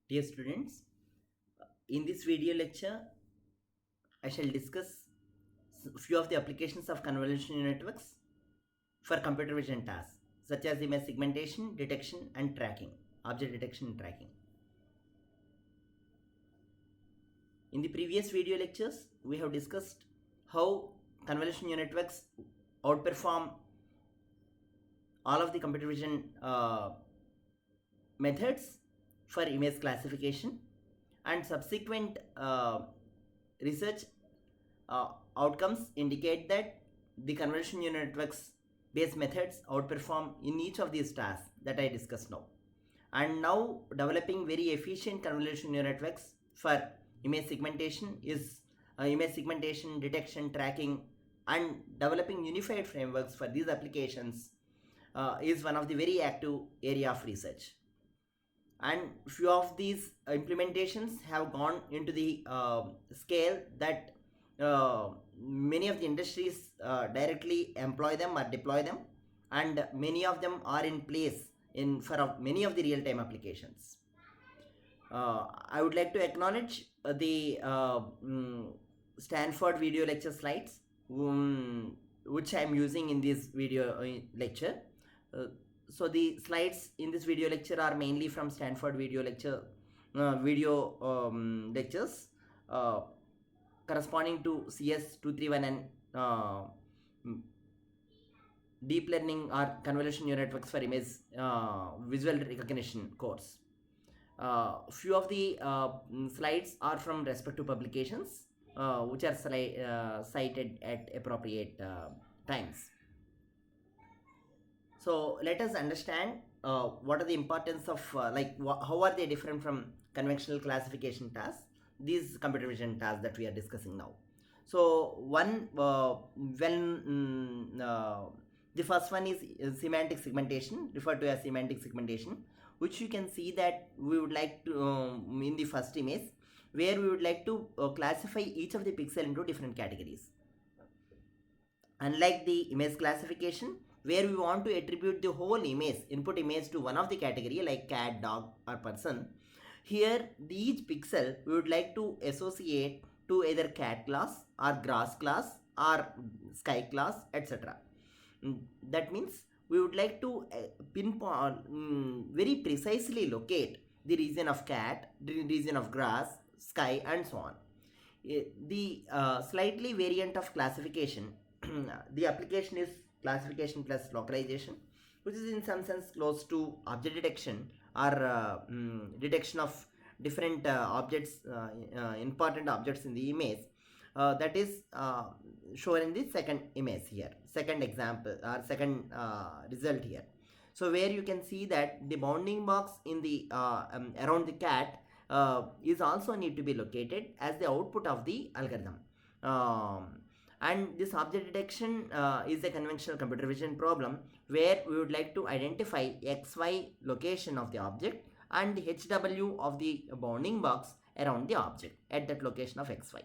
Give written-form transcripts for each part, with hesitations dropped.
Dear students, in this video lecture, I shall discuss few of the applications of convolutional networks for computer vision tasks, such as image segmentation, detection, and tracking, object detection and tracking. In the previous video lectures, we have discussed how convolutional networks outperform all of the computer vision methods for image classification, and subsequent research outcomes indicate that the convolutional neural networks based methods outperform in each of these tasks that I discussed now. And now developing very efficient convolutional neural networks for image segmentation detection, tracking, and developing unified frameworks for these applications is one of the very active area of research. And few of these implementations have gone into the scale that many of the industries directly employ them or deploy them, and many of them are in place for many of the real-time applications. I would like to acknowledge the Stanford video lecture slides, which I am using in this video lecture. So the slides in this video lecture are mainly from Stanford video lectures corresponding to CS 231 and deep learning or convolutional neural networks for image visual recognition course. Few of the slides are from respective publications which are cited at appropriate times. So let us understand what are the importance of how are they different from conventional classification tasks, these computer vision tasks that we are discussing now. So the first one is semantic segmentation, referred to as semantic segmentation, which you can see that we would like to in the first image, where we would like to classify each of the pixel into different categories. Unlike the image classification, where we want to attribute the whole image, input image, to one of the category like cat, dog, or person, here each pixel we would like to associate to either cat class or grass class or sky class, etc. That means we would like to pinpoint, very precisely locate the region of cat, the region of grass, sky, and so on. The slightly variant of classification, the application is classification plus localization, which is in some sense close to object detection or detection of different objects, important objects in the image. That is shown in the second image here, second example or second result here. So where you can see that the bounding box in the around the cat is also need to be located as the output of the algorithm. And this object detection is a conventional computer vision problem where we would like to identify XY location of the object and HW of the bounding box around the object at that location of XY.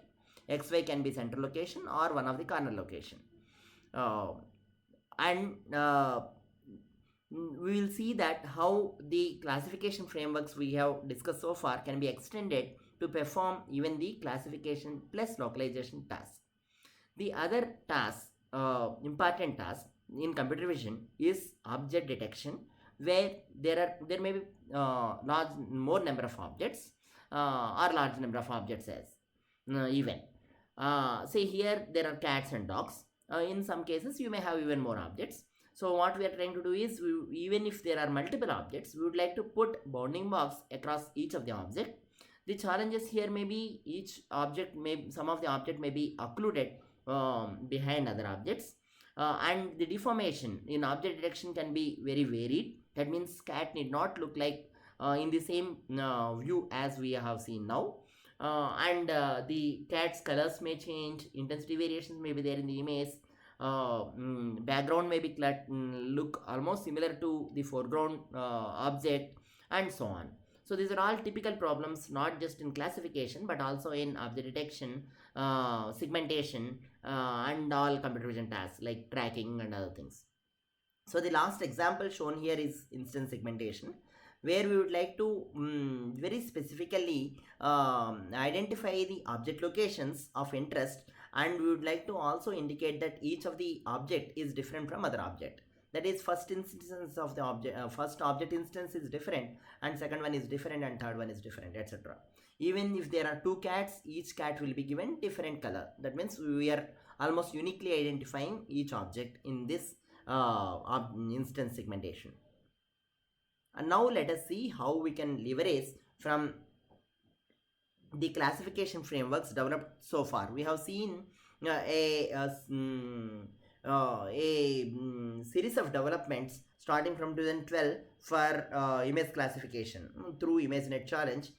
XY can be center location or one of the corner location. We will see that how the classification frameworks we have discussed so far can be extended to perform even the classification plus localization tasks. The other task, important task in computer vision, is object detection, where there may be more number of objects or large number of objects as even. Say here there are cats and dogs. In some cases you may have even more objects. So what we are trying to do is, even if there are multiple objects, we would like to put bounding box across each of the object. The challenges here may be some of the object may be occluded behind other objects, and the deformation in object detection can be very varied. That means cat need not look like in the same view as we have seen now, and the cat's colors may change, intensity variations may be there in the image, background may be look almost similar to the foreground object, and so on. So these are all typical problems, not just in classification but also in object detection, segmentation, and all computer vision tasks like tracking and other things. So the last example shown here is instance segmentation, where we would like to very specifically identify the object locations of interest, and we would like to also indicate that each of the object is different from other object. That is, first instance of the object, first object instance is different, and second one is different, and third one is different, etc. Even if there are two cats, each cat will be given different color. That means we are almost uniquely identifying each object in this instance segmentation. And now let us see how we can leverage from the classification frameworks developed so far. We have seen a series of developments starting from 2012 for image classification through ImageNet Challenge.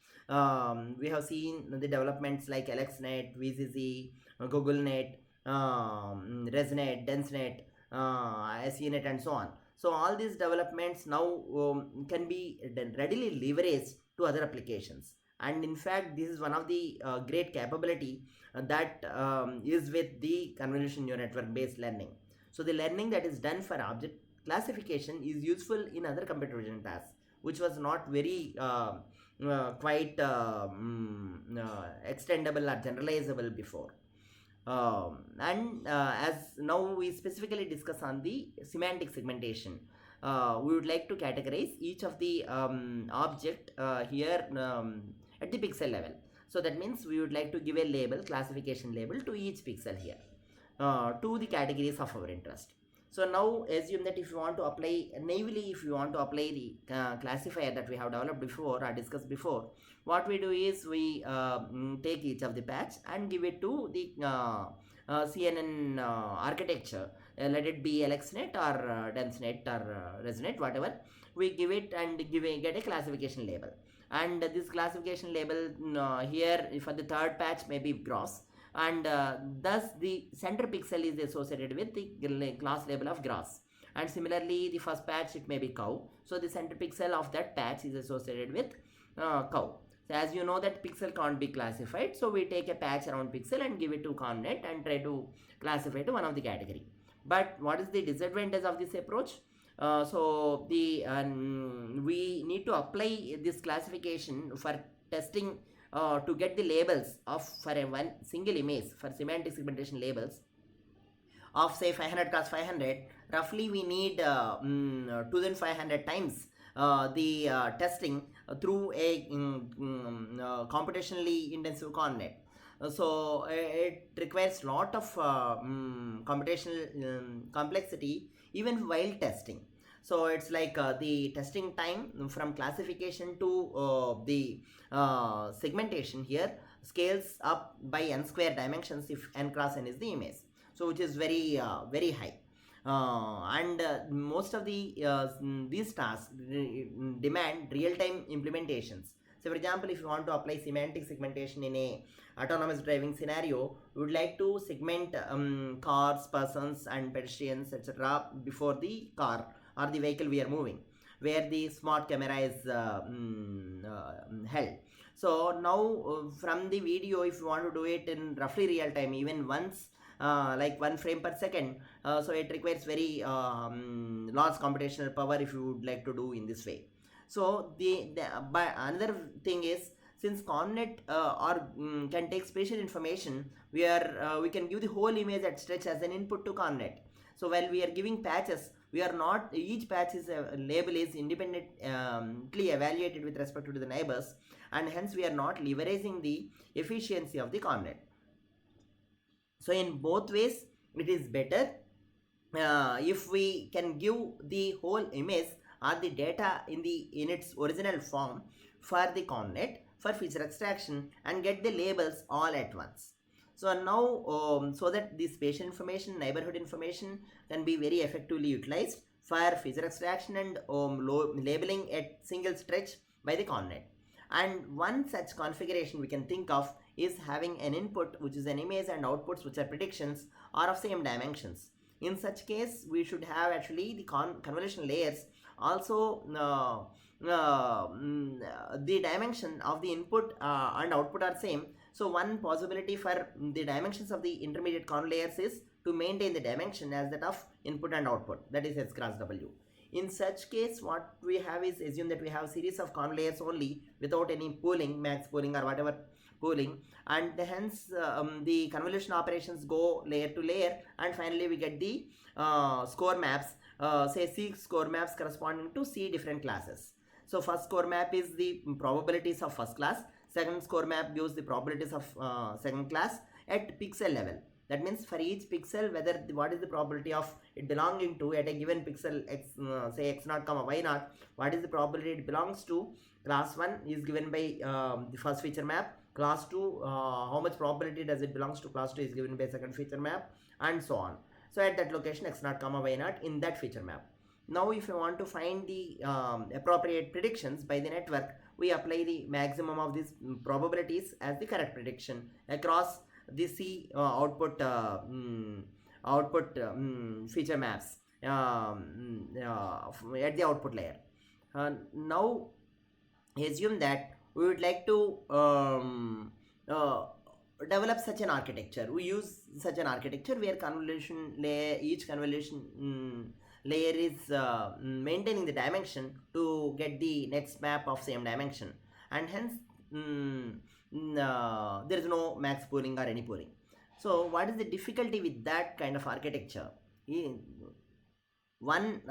We have seen the developments like AlexNet, VCC, GoogleNet, ResNet, DenseNet, SENet, and so on. So all these developments now can be readily leveraged to other applications. And in fact, this is one of the great capability that is with the convolutional neural network based learning. So the learning that is done for object classification is useful in other computer vision tasks, which was not very quite extendable or generalizable before. As now we specifically discuss on the semantic segmentation, we would like to categorize each of the object here at the pixel level. So that means we would like to give a label, classification label, to each pixel here to the categories of our interest. So now assume that if you want to apply naively, if you want to apply the classifier that we have developed before or discussed before, what we do is we take each of the patch and give it to the CNN architecture. Let it be AlexNet or DenseNet or ResNet, whatever. We give it and get a classification label. And this classification label here for the third patch may be gross, and thus the center pixel is associated with the class label of grass. And similarly, the first patch, it may be cow, so the center pixel of that patch is associated with cow. So as you know that pixel can't be classified, so we take a patch around pixel and give it to ConvNet and try to classify to one of the category. But what is the disadvantage of this approach? So we need to apply this classification for testing to get the labels of for a one single image, for semantic segmentation labels of say 500 cross 500. Roughly we need 2500 times the testing through a computationally intensive ConvNet. So it requires lot of computational complexity even while testing. So it's like the testing time from classification to the segmentation here scales up by n square dimensions if n cross n is the image. So which is very very high. Most of these tasks demand real-time implementations. So for example, if you want to apply semantic segmentation in a autonomous driving scenario, we would like to segment cars, persons and pedestrians, etc. before the car or the vehicle we are moving, where the smart camera is held. So now from the video, if you want to do it in roughly real time, even once like 1 frame per second, so it requires very large computational power if you would like to do in this way. So but another thing is, since ConvNet can take spatial information, we can give the whole image at stretch as an input to ConvNet. So while we are giving patches, we are not, each patch is label is independently evaluated with respect to the neighbors, and hence we are not leveraging the efficiency of the ConvNet. So in both ways, it is better if we can give the whole image or the data in its original form for the ConvNet for feature extraction and get the labels all at once. So now so that the spatial information, neighborhood information can be very effectively utilized for feature extraction and labeling at single stretch by the ConvNet. And one such configuration we can think of is having an input which is an image and outputs which are predictions are of same dimensions. In such case, we should have actually the convolution layers also the dimension of the input and output are same. So one possibility for the dimensions of the intermediate conv layers is to maintain the dimension as that of input and output, that is S cross W. In such case, what we have is, assume that we have series of conv layers only without any pooling, max pooling or whatever pooling, and hence the convolution operations go layer to layer, and finally we get the score maps, say C score maps corresponding to C different classes. So first score map is the probabilities of first class, second score map gives the probabilities of second class at pixel level. That means for each pixel, whether what is the probability of it belonging to at a given pixel x, say x naught comma y naught, what is the probability it belongs to. Class 1 is given by the first feature map, class 2 how much probability does it belongs to class 2 is given by second feature map, and so on. So at that location x naught comma y naught in that feature map. Now if you want to find the appropriate predictions by the network, we apply the maximum of these probabilities as the correct prediction across the C feature maps at the output layer. Now assume that we would like to develop such an architecture. We use such an architecture where convolution layer, each convolution layer is maintaining the dimension to get the next map of same dimension, and hence there is no max pooling or any pooling. So what is the difficulty with that kind of architecture? One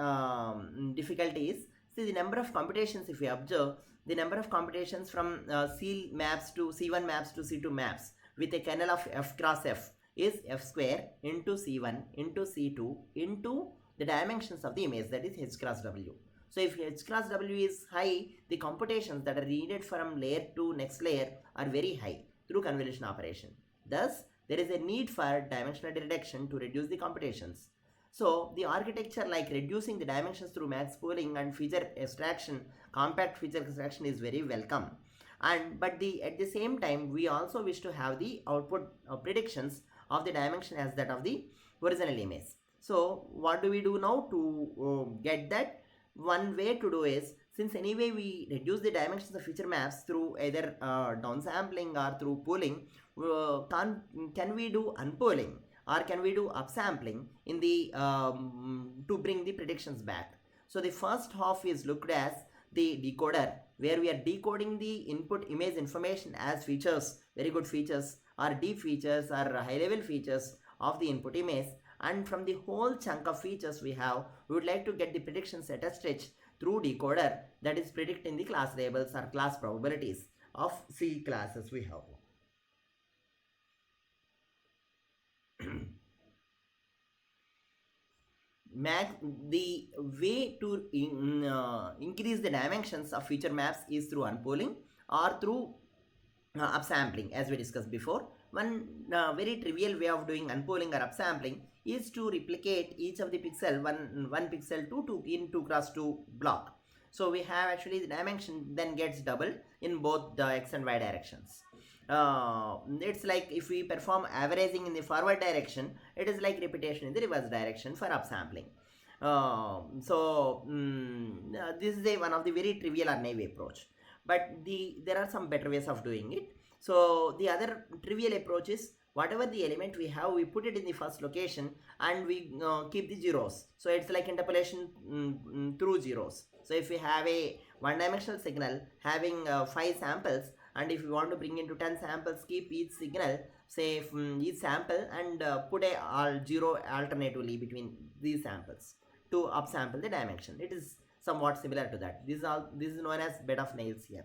difficulty is, see, the number of computations. If we observe the number of computations from C maps to C1 maps to C2 maps with a kernel of f cross f is f square into C1 into C2 into the dimensions of the image, that is h cross w. So if h cross w is high, the computations that are needed from layer to next layer are very high through convolution operation. Thus, there is a need for dimensional reduction to reduce the computations. So the architecture like reducing the dimensions through max pooling and feature extraction, compact feature extraction is very welcome. But at the same time, we also wish to have the output predictions of the dimension as that of the original image. So what do we do now to get that? One way to do is, since anyway we reduce the dimensions of feature maps through either downsampling or through pooling, can we do unpooling or can we do upsampling in the to bring the predictions back? So the first half is looked as the decoder, where we are decoding the input image information as features, very good features or deep features or high level features of the input image, and from the whole chunk of features we have, we would like to get the predictions at a stretch through decoder, that is predicting the class labels or class probabilities of C classes we have. The way to increase the dimensions of feature maps is through unpooling or through upsampling, as we discussed before. One very trivial way of doing unpooling or upsampling is to replicate each of the pixel, one pixel in 2 cross 2 block. So we have actually the dimension then gets doubled in both the x and y directions. It's like if we perform averaging in the forward direction, it is like repetition in the reverse direction for upsampling. This is one of the very trivial or naive approach, but there are some better ways of doing it. So the other trivial approach is, whatever the element we have, we put it in the first location and we keep the zeros. So it's like interpolation through zeros. So if we have a one-dimensional signal having 5 samples, and if you want to bring into 10 samples, keep each signal, say each sample, and put a zero alternatively between these samples to upsample the dimension. It is somewhat similar to that. This is known as bed of nails here.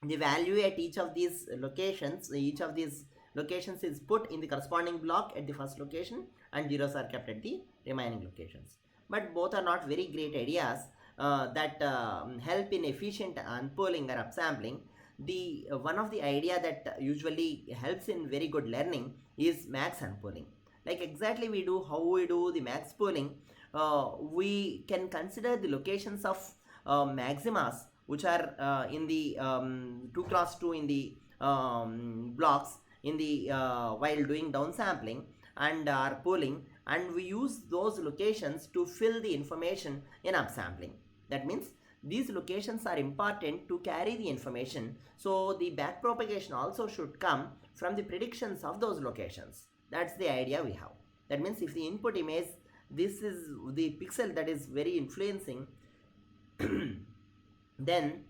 The value at each of these locations is put in the corresponding block at the first location, and zeros are kept at the remaining locations. But both are not very great ideas that help in efficient unpooling or upsampling. The one of the idea that usually helps in very good learning is max unpooling. Like exactly how we do the max pooling. We can consider the locations of maximas which are in the 2 cross 2 in the blocks in the while doing downsampling and are pooling, and we use those locations to fill the information in upsampling. That means these locations are important to carry the information, so the backpropagation also should come from the predictions of those locations. That's the idea we have. That means if the input image, this is the pixel that is very influencing, then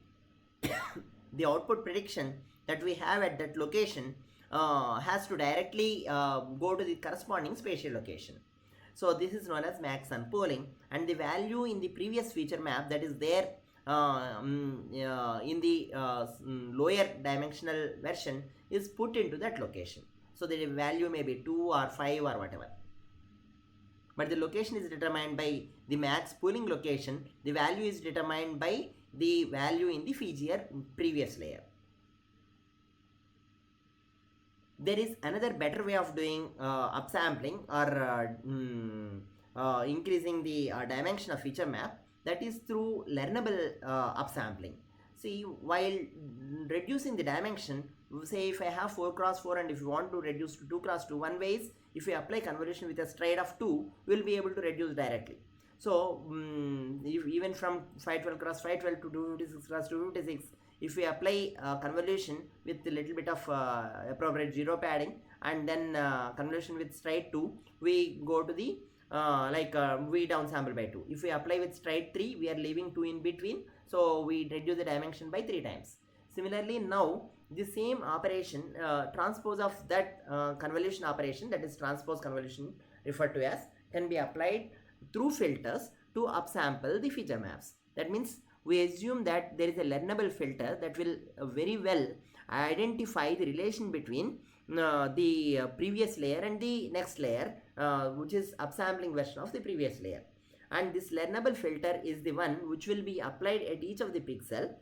the output prediction that we have at that location has to directly go to the corresponding spatial location. So this is known as max unpooling, and the value in the previous feature map that is there in the lower dimensional version is put into that location. So the value may be 2 or 5 or whatever. But the location is determined by the max pooling location. The value is determined by the value in the feature previous layer. There is another better way of doing upsampling or increasing the dimension of feature map, that is through learnable upsampling. See, while reducing the dimension, say if I have 4 cross 4 and if you want to reduce to 2 cross 2, one way is if we apply convolution with a stride of 2, we will be able to reduce directly. So even from 512 cross 512 to 256 cross 256, if we apply convolution with a little bit of appropriate zero padding and then convolution with stride 2, we go to the we downsample by 2. If we apply with stride 3, we are leaving 2 in between, so we reduce the dimension by 3 times. Similarly, now the same operation, transpose of that convolution operation, that is transpose convolution referred to as, can be applied through filters to upsample the feature maps. That means we assume that there is a learnable filter that will very well identify the relation between the previous layer and the next layer, which is upsampling version of the previous layer. And this learnable filter is the one which will be applied at each of the pixel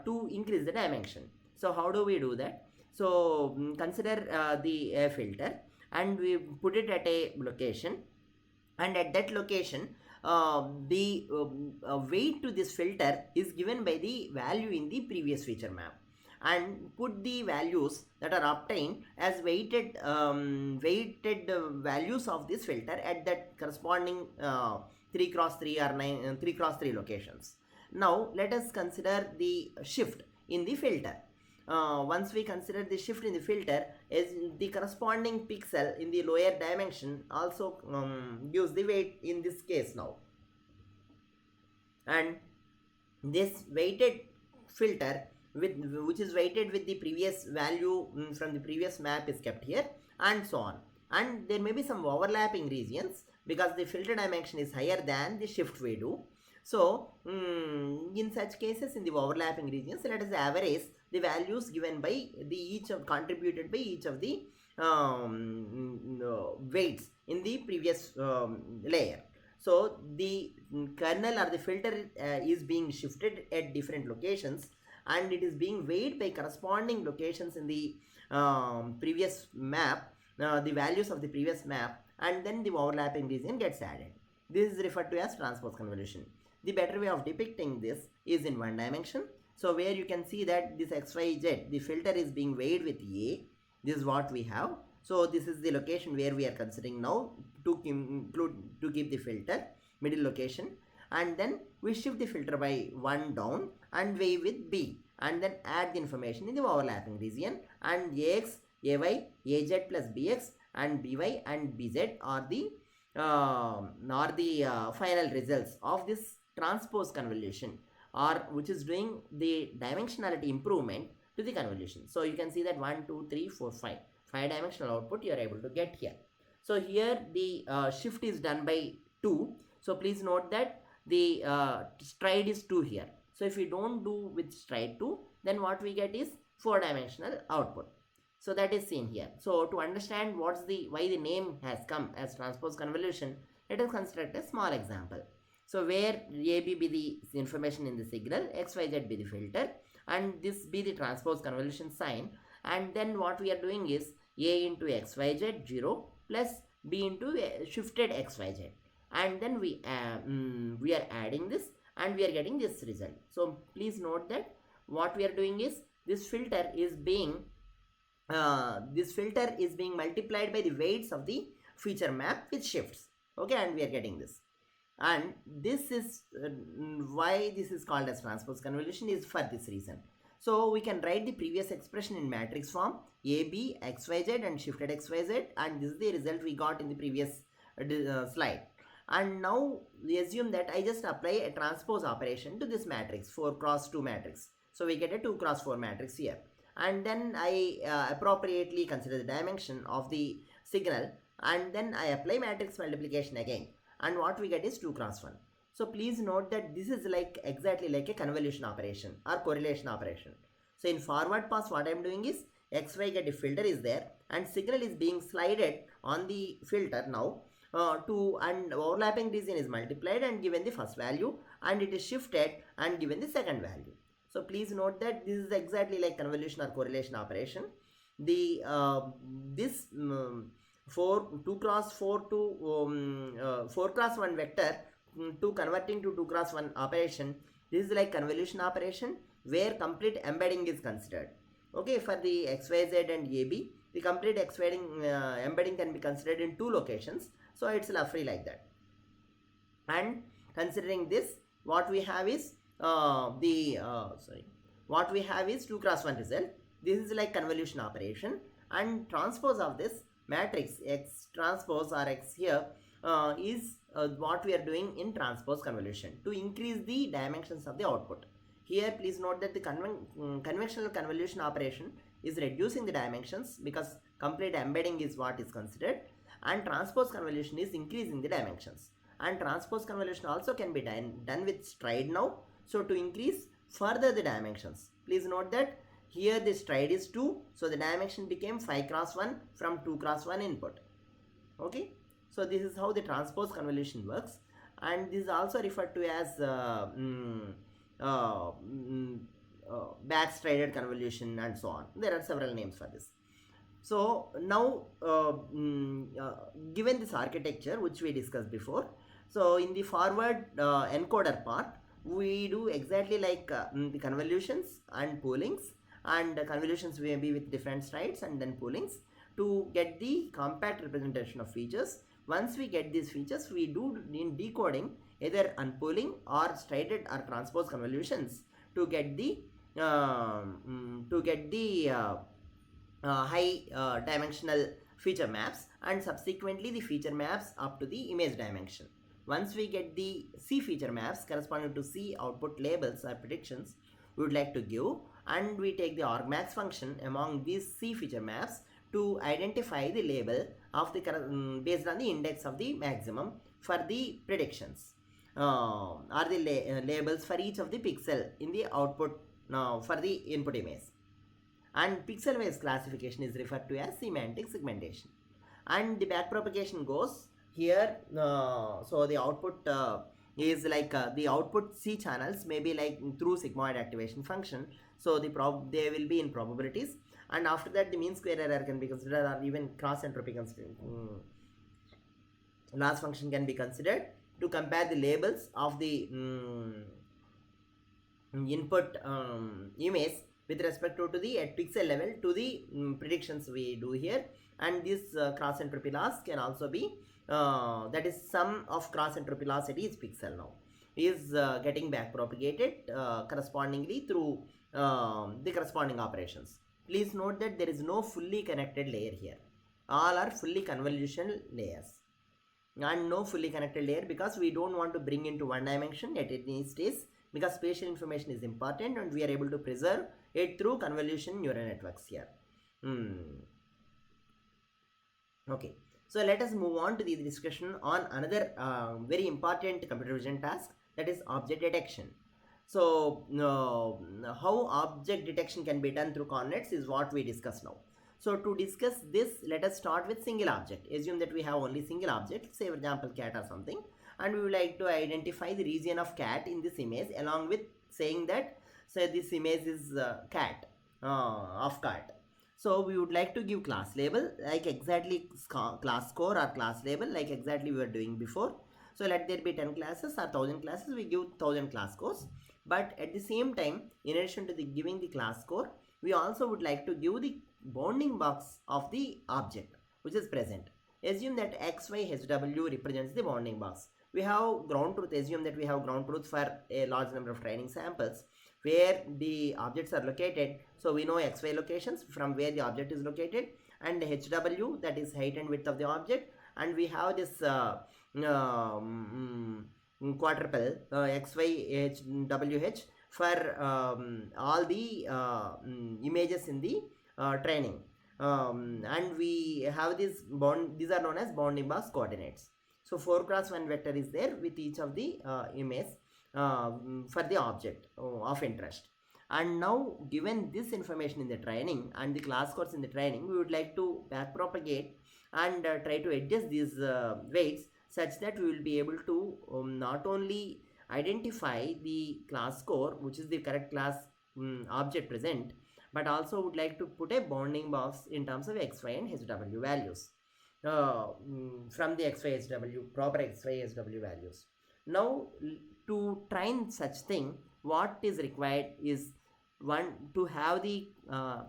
to increase the dimension. So how do we do that? So consider the filter, and we put it at a location, and at that location the weight to this filter is given by the value in the previous feature map, and put the values that are obtained as weighted values of this filter at that corresponding 3 cross 3 or 3 cross 3 locations. Now let us consider the shift in the filter. Once we consider the shift in the filter, as the corresponding pixel in the lower dimension also gives the weight in this case now, and this weighted filter which is weighted with the previous value from the previous map is kept here, and so on. And there may be some overlapping regions because the filter dimension is higher than the shift we do. So in such cases, in the overlapping regions, let us average the values given by the contributed by each of the weights in the previous layer. So the kernel or the filter is being shifted at different locations, and it is being weighed by corresponding locations in the previous map, the values of the previous map, and then the overlapping region gets added. This is referred to as transpose convolution. The better way of depicting this is in one dimension. So where you can see that this XYZ, the filter is being weighed with A. This is what we have. So this is the location where we are considering now to keep the filter, middle location, and then we shift the filter by 1 down and weigh with B, and then add the information in the overlapping region, and AX, AY, AZ plus BX and BY and BZ are the final results of this transpose convolution, or which is doing the dimensionality improvement to the convolution. So you can see that 1, 2, 3, 4, 5 dimensional output you are able to get here. So here the shift is done by 2. So please note that the stride is 2 here. So if we don't do with stride 2, then what we get is 4 dimensional output. So that is seen here. So to understand why the name has come as transpose convolution, let us construct a small example. So where AB be the information in the signal, XYZ be the filter, and this be the transpose convolution sign, and then what we are doing is A into XYZ 0 plus B into shifted XYZ, and then we are adding this and we are getting this result. So please note that what we are doing is this filter is being multiplied by the weights of the feature map with shifts. Okay, and we are getting this. And this is why this is called as transpose convolution is for this reason. So we can write the previous expression in matrix form, AB, XYZ and shifted XYZ, and this is the result we got in the previous slide. And now we assume that I just apply a transpose operation to this matrix, 4 cross 2 matrix. So we get a 2 cross 4 matrix here. And then I appropriately consider the dimension of the signal, and then I apply matrix multiplication again. And what we get is 2 cross 1. So please note that this is like exactly like a convolution operation or correlation operation. So in forward pass, what I am doing is XY get a filter is there, and signal is being slided on the filter now and overlapping region is multiplied and given the first value, and it is shifted and given the second value. So please note that this is exactly like convolution or correlation operation. The this 2 cross 4 to 4 cross 1 vector to converting to 2 cross 1 operation. This is like convolution operation where complete embedding is considered. Okay, for the XYZ and AB, the complete embedding can be considered in 2 locations. So it's roughly like that. And considering this, what we have is what we have is 2 cross 1 result. This is like convolution operation, and transpose of this matrix X transpose or X here is what we are doing in transpose convolution to increase the dimensions of the output. Here please note that the conventional convolution operation is reducing the dimensions because complete embedding is what is considered, and transpose convolution is increasing the dimensions. And transpose convolution also can be done with stride now, so to increase further the dimensions. Please note that here the stride is 2, so the dimension became 5 cross 1 from 2 cross 1 input. Okay, so this is how the transpose convolution works, and this is also referred to as backstrided convolution and so on. There are several names for this. So now given this architecture which we discussed before, so in the forward encoder part, we do exactly like the convolutions and poolings, and convolutions may be with different strides and then poolings to get the compact representation of features. Once we get these features, we do in decoding either unpooling or strided or transpose convolutions to get the high dimensional feature maps, and subsequently the feature maps up to the image dimension. Once we get the C feature maps corresponding to C output labels or predictions we would like to give, and we take the argmax function among these C feature maps to identify the label of the based on the index of the maximum for the predictions or the labels for each of the pixel in the output for the input image. And pixel wise classification is referred to as semantic segmentation. And the backpropagation goes here, so the output is like the output C channels may be like through sigmoid activation function, so they will be in probabilities, and after that the mean square error can be considered, or even cross entropy loss function can be considered to compare the labels of the input image with respect to the at pixel level to the predictions we do here. And this cross entropy loss can also be that is sum of cross entropy loss at each pixel now is getting back propagated correspondingly through the corresponding operations. Please note that there is no fully connected layer here, all are fully convolutional layers, and no fully connected layer because we don't want to bring into one dimension at any stage, because spatial information is important and we are able to preserve it through convolution neural networks here. Okay, so let us move on to the discussion on another very important computer vision task, that is object detection. So how object detection can be done through coordinates is what we discuss now. So to discuss this, let us start with single object. Assume that we have only single object, say for example cat or something, and we would like to identify the region of cat in this image, along with saying that say this image is cat of cat. So we would like to give class label like exactly class score or class label like exactly we were doing before. So let there be 10 classes or 1000 classes, we give 1000 class scores. But at the same time, in addition to the giving the class score, we also would like to give the bounding box of the object which is present. Assume that XYHW represents the bounding box. We have ground truth. Assume that we have ground truth for a large number of training samples where the objects are located. So we know XY locations from where the object is located, and HW, that is height and width of the object, and we have this quadruple XYHWH for all the images in the training. And we have these are known as bounding box coordinates. So 4x1 vector is there with each of the image for the object of interest. And now, given this information in the training and the class codes in the training, we would like to back propagate and try to adjust these weights such that we will be able to not only identify the class core, which is the correct class object present, but also would like to put a bounding box in terms of x, y, and hw values from the x, y, hw, proper x, y, hw values. Now, to train such thing, what is required is one to have the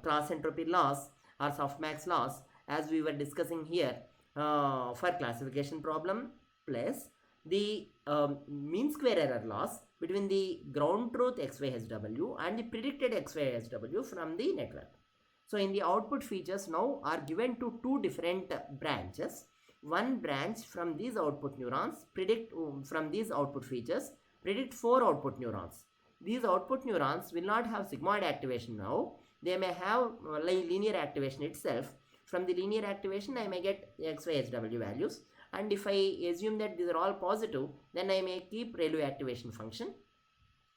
class entropy loss or softmax loss, as we were discussing here for classification problem, plus the mean square error loss between the ground truth XYHW and the predicted XYHW from the network. So in the output features now are given to two different branches. One branch from these output neurons predict from these output features predict 4 output neurons. These output neurons will not have sigmoid activation now. They may have linear activation itself. From the linear activation, I may get XYHW values. And if I assume that these are all positive, then I may keep ReLU activation function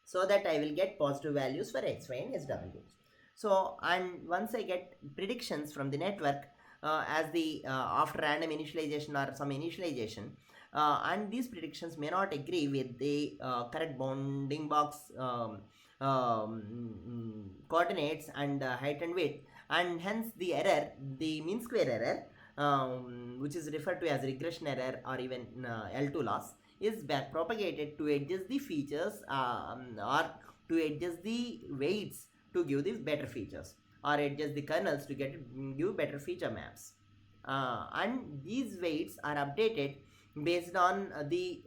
so that I will get positive values for X, Y, and SW. So, and once I get predictions from the network as the after random initialization or some initialization, and these predictions may not agree with the correct bounding box coordinates and height and width, and hence the error, the mean square error, which is referred to as regression error or even L2 loss, is back propagated to adjust the features or to adjust the weights to give the better features, or adjust the kernels to give better feature maps. And these weights are updated based on the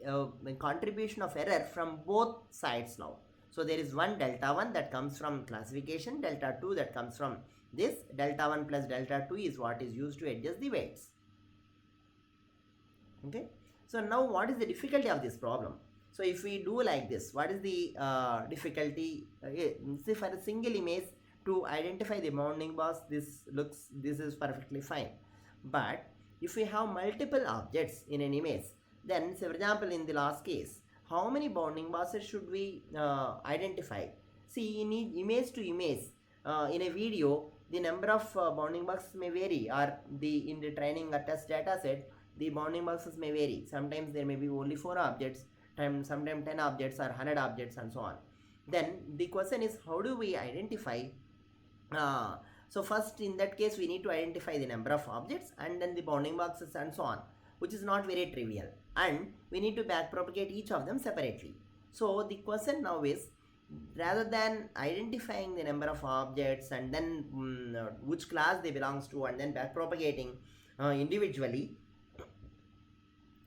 contribution of error from both sides now. So there is one delta 1 that comes from classification, delta 2 that comes from this. Delta 1 plus delta 2 is what is used to adjust the weights. Okay. So now what is the difficulty of this problem? So if we do like this, what is the difficulty? Say for a single image to identify the bounding box, this is perfectly fine. But if we have multiple objects in an image, then say for example in the last case, how many bounding boxes should we identify? See, in image to image, in a video, the number of bounding boxes may vary, or in the training or test data set, the bounding boxes may vary. Sometimes there may be only 4 objects, sometimes 10 objects or 100 objects and so on. Then the question is, how do we identify? So first, in that case, we need to identify the number of objects and then the bounding boxes and so on, which is not very trivial. And we need to backpropagate each of them separately. So the question now is, rather than identifying the number of objects and then which class they belongs to and then backpropagating individually,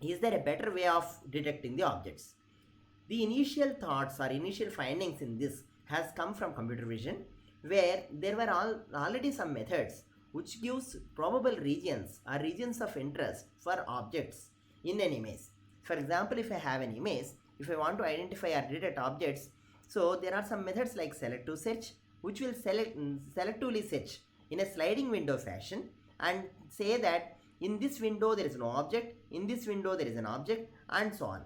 is there a better way of detecting the objects? The initial thoughts or initial findings in this has come from computer vision, where there were already some methods which gives probable regions or regions of interest for objects in an image. For example, if I have an image, if I want to identify or detect objects, so there are some methods like selective search, which will selectively search in a sliding window fashion and say that in this window there is no object, in this window there is an object, and so on.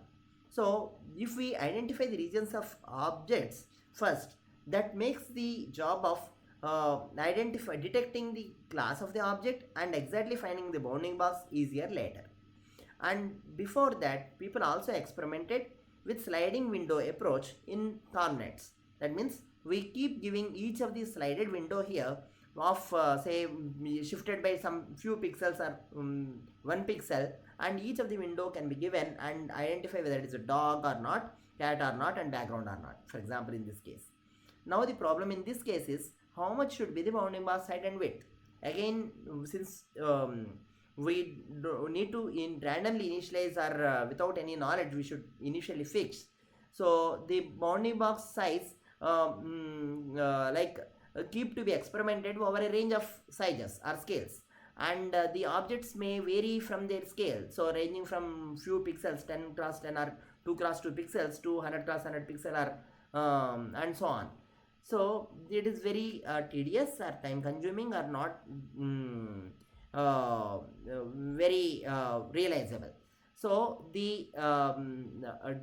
So if we identify the regions of objects first, that makes the job of detecting the class of the object and exactly finding the bounding box easier later. And before that, people also experimented with sliding window approach in Thornets. That means we keep giving each of these slided window here of say shifted by some few pixels or 1 pixel, and each of the window can be given and identify whether it is a dog or not, cat or not, and background or not, for example in this case. Now the problem in this case is how much should be the bounding box height and width. Again, since we need to randomly initialize or without any knowledge, we should initially fix. So the bounding box size keep to be experimented over a range of sizes or scales, and the objects may vary from their scale, so ranging from few pixels, 10 cross 10 or 2 cross 2 pixels, to 100 cross 100 pixel, or and so on. So it is very tedious or time consuming, or not uh, very realizable. So the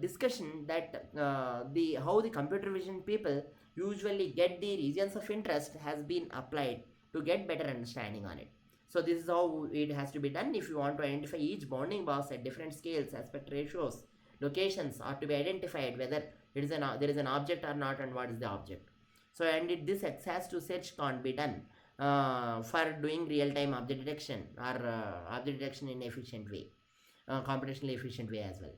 discussion that the how the computer vision people usually get the regions of interest has been applied to get better understanding on it. So this is how it has to be done. If you want to identify each bounding box at different scales, aspect ratios, locations are to be identified, whether it is there is an object or not, and what is the object. So and this access to search can't be done for doing real-time object detection, or object detection in efficient way, computationally efficient way as well.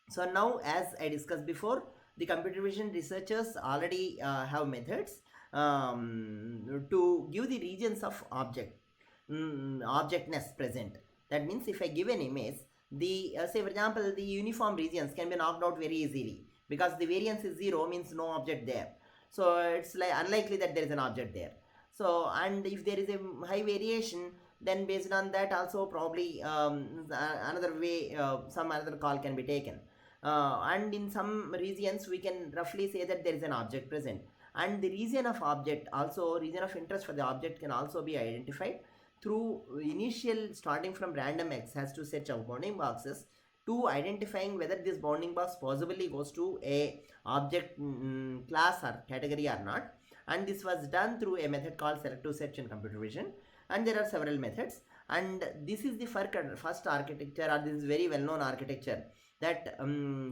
So now, as I discussed before, the computer vision researchers already have methods to give the regions of objectness present. That means if I give an image, the say for example, the uniform regions can be knocked out very easily, because the variance is 0, means no object there. So it's like unlikely that there is an object there. So, and if there is a high variation, then based on that also probably another way, some other call can be taken. And in some regions we can roughly say that there is an object present, and the region of object, also region of interest for the object, can also be identified through initial starting from random access to search of bounding boxes, to identifying whether this bounding box possibly goes to a object class or category or not. And this was done through a method called selective search in computer vision, and there are several methods. And this is the first architecture, or this is very well known architecture that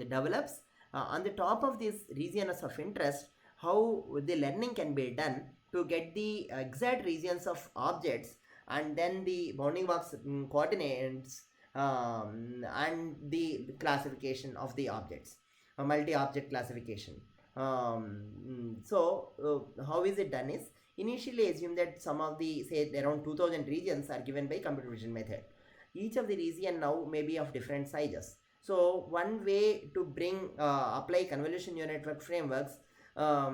develops on the top of these regions of interest, how the learning can be done to get the exact regions of objects, and then the bounding box coordinates, and the classification of the objects, a multi-object classification. How is it done is, initially assume that some of the, say around 2000 regions are given by computer vision method. Each of the region now may be of different sizes. So one way to bring apply convolution neural network frameworks, or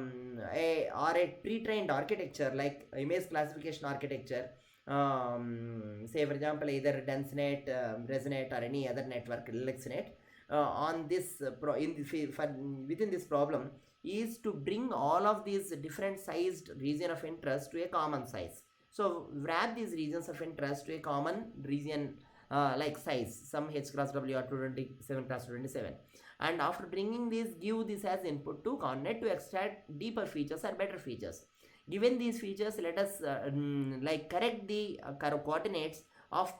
a pre-trained architecture like image classification architecture, say for example either DenseNet, ResNet, or any other network, LXNet, on this within this problem, is to bring all of these different sized region of interest to a common size. So wrap these regions of interest to a common region, like size, some h cross w or 227 cross 227, and after bringing this, give this as input to ConvNet to extract deeper features or better features. Given these features, let us like correct the coordinates of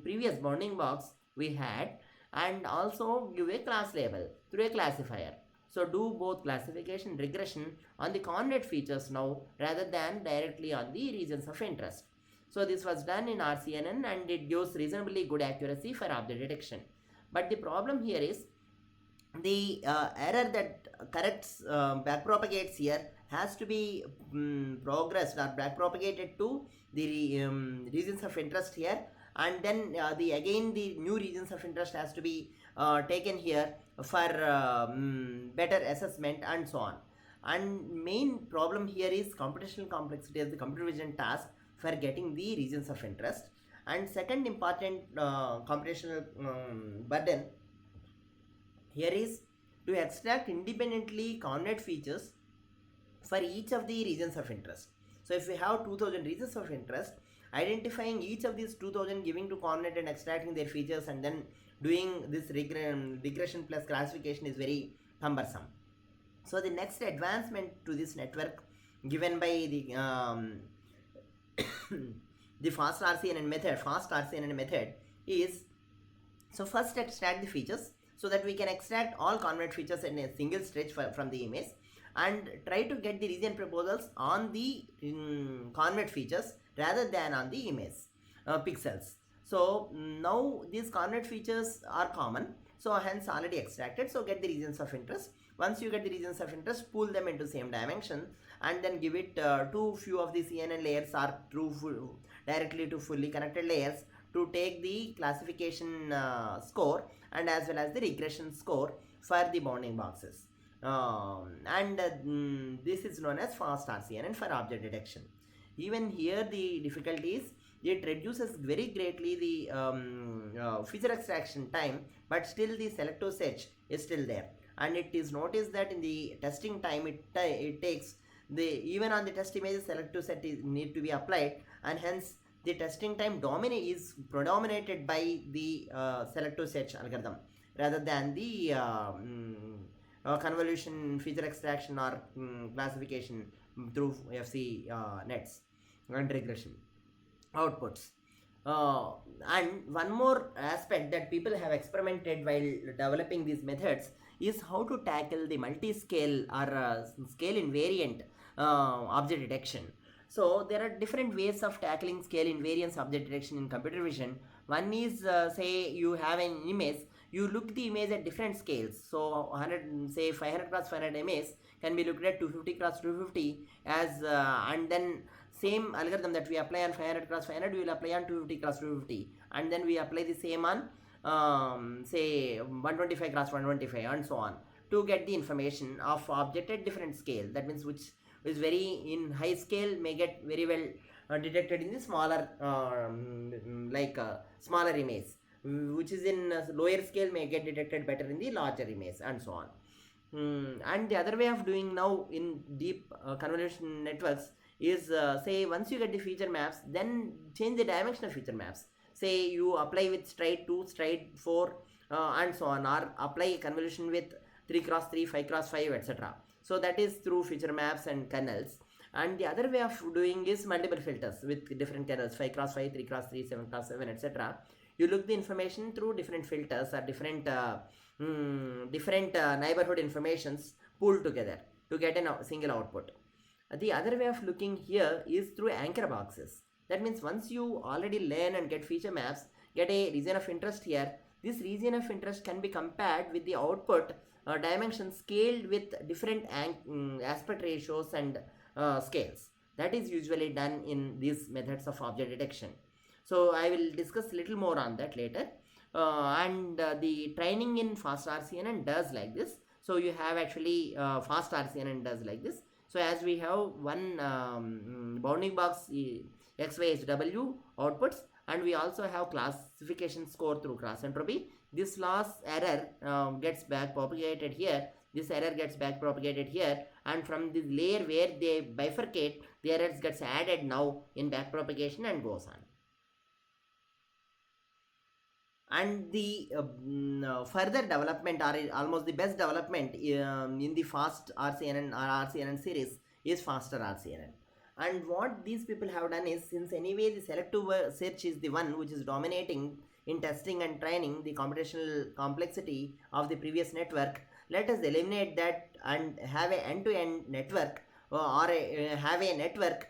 previous bounding box we had, and also give a class label through a classifier. So do both classification and regression on the ConvNet features now, rather than directly on the regions of interest. So this was done in RCNN, and it gives reasonably good accuracy for object detection. But the problem here is the error that corrects backpropagates here has to be progressed or backpropagated to the regions of interest here, and then the new regions of interest has to be taken here for better assessment, and so on. And main problem here is computational complexity of the computer vision task for getting the regions of interest. And second important computational burden here is to extract independently ConvNet features for each of the regions of interest. So if we have 2000 regions of interest, identifying each of these 2000, giving to ConvNet and extracting their features, and then doing this regression plus classification is very cumbersome. So the next advancement to this network given by the the fast RCNN method is, so first extract the features, so that we can extract all ConvNet features in a single stretch from the image, and try to get the region proposals on the ConvNet features rather than on the image pixels. So now these ConvNet features are common, so hence already extracted. So get the regions of interest. Once you get the regions of interest, pool them into same dimension, and then give it to few of the CNN layers, or directly to fully connected layers, to take the classification score, and as well as the regression score for the bounding boxes. This is known as fast RCNN for object detection. Even here the difficulty is it reduces very greatly the feature extraction time, but still the selective search is still there. And it is noticed that in the testing time, it takes the, even on the test images, selective set is need to be applied, and hence the testing time is predominated by the selective search algorithm rather than the convolution, feature extraction, or classification through FC nets and regression outputs. Uh, and one more aspect that people have experimented while developing these methods is how to tackle the multi-scale or scale invariant object detection. So there are different ways of tackling scale invariance object detection in computer vision. One is, say you have an image, you look the image at different scales. So 100, say 500 cross 500 image can be looked at 250 cross 250 as, and then same algorithm that we apply on 500 cross 500 we will apply on 250 cross 250, and then we apply the same on say 125 cross 125 and so on, to get the information of object at different scale. That means which is very in high scale may get very well detected in the smaller smaller image, which is in lower scale may get detected better in the larger image, and so on. And the other way of doing now in deep convolution networks is, say once you get the feature maps, then change the dimension of feature maps. Say you apply with stride 2, stride 4 and so on, or apply convolution with 3 cross 3, 5 cross 5, etc. So that is through feature maps and kernels. And the other way of doing is multiple filters with different kernels, 5 cross 5, 3 cross 3, 7 cross 7, etc. You look the information through different filters or different neighborhood informations pooled together to get a single output. The other way of looking here is through anchor boxes. That means once you already learn and get feature maps, get a region of interest here, this region of interest can be compared with the output dimensions scaled with different aspect ratios and scales. That is usually done in these methods of object detection. So I will discuss a little more on that later. And the training in fast RCNN does like this. So you have actually fast RCNN does like this. So as we have one bounding box XYHW outputs, and we also have classification score through cross entropy. This loss error gets back propagated here. This error gets back propagated here, and from the layer where they bifurcate, the errors gets added now in back propagation and goes on. And the further development, or almost the best development in the fast RCNN or RCNN series is faster RCNN. And what these people have done is, since anyway the selective search is the one which is dominating in testing and training the computational complexity of the previous network, let us eliminate that and have a end-to-end network have a network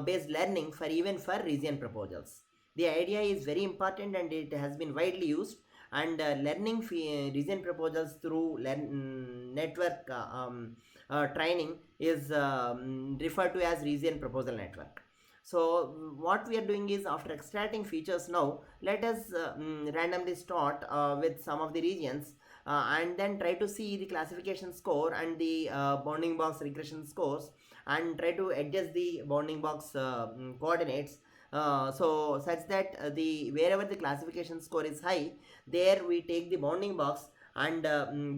based learning for even for region proposals. The idea is very important and it has been widely used, and learning region proposals through network training is referred to as region proposal network. So what we are doing is, after extracting features now, let us randomly start with some of the regions and then try to see the classification score and the bounding box regression scores, and try to adjust the bounding box coordinates so such that the wherever the classification score is high, there we take the bounding box, and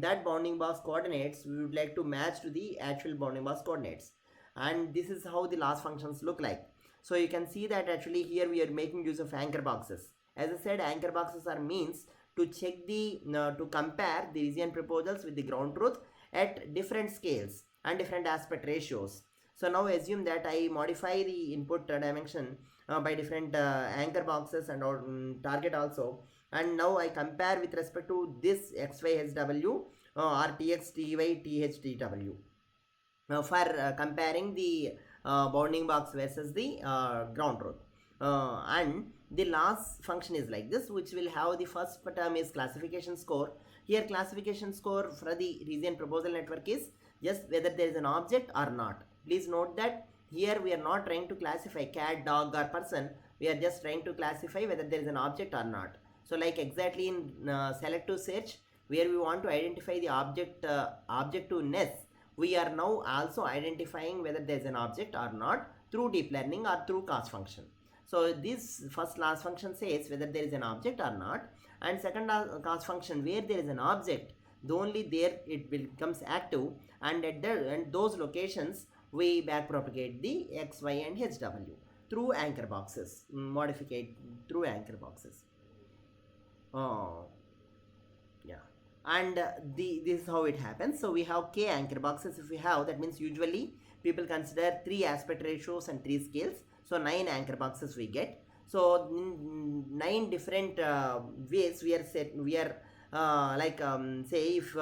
that bounding box coordinates we would like to match to the actual bounding box coordinates. And this is how the loss functions look like. So you can see that actually here we are making use of anchor boxes. As I said, anchor boxes are means to check the to compare the region proposals with the ground truth at different scales and different aspect ratios. So now assume that I modify the input dimension by different anchor boxes and target also, and now I compare with respect to this XYHW or TXTY THTW for comparing the bounding box versus the ground truth. And the loss function is like this, which will have the first term is classification score. Here classification score for the region proposal network is just whether there is an object or not. Please note that here we are not trying to classify cat, dog or person. We are just trying to classify whether there is an object or not. So like exactly in selective search, where we want to identify the objectiveness, we are now also identifying whether there is an object or not through deep learning or through cost function. So this first class function says whether there is an object or not, and second class function where there is an object, the only there it becomes active, and at those locations we backpropagate the x, y, and hw through anchor boxes, modificate through anchor boxes. Oh, yeah. And this is how it happens. So we have k anchor boxes. If we have, that means usually people consider 3 aspect ratios and 3 scales. So 9 anchor boxes we get. So in 9 different ways we are say if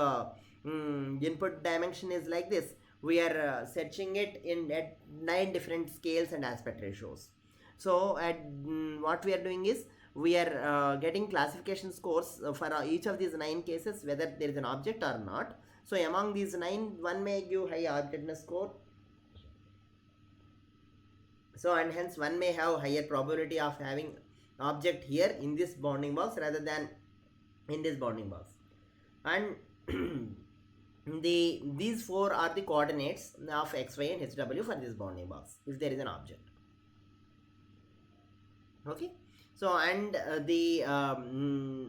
input dimension is like this, we are searching it in at 9 different scales and aspect ratios. So at what we are doing is we are getting classification scores for each of these 9 cases, whether there is an object or not. So among these 9, one may give high objectness score, so and hence one may have higher probability of having object here in this bounding box rather than in this bounding box. And these 4 are the coordinates of x, y, and hw for this bounding box if there is an object. Okay. So and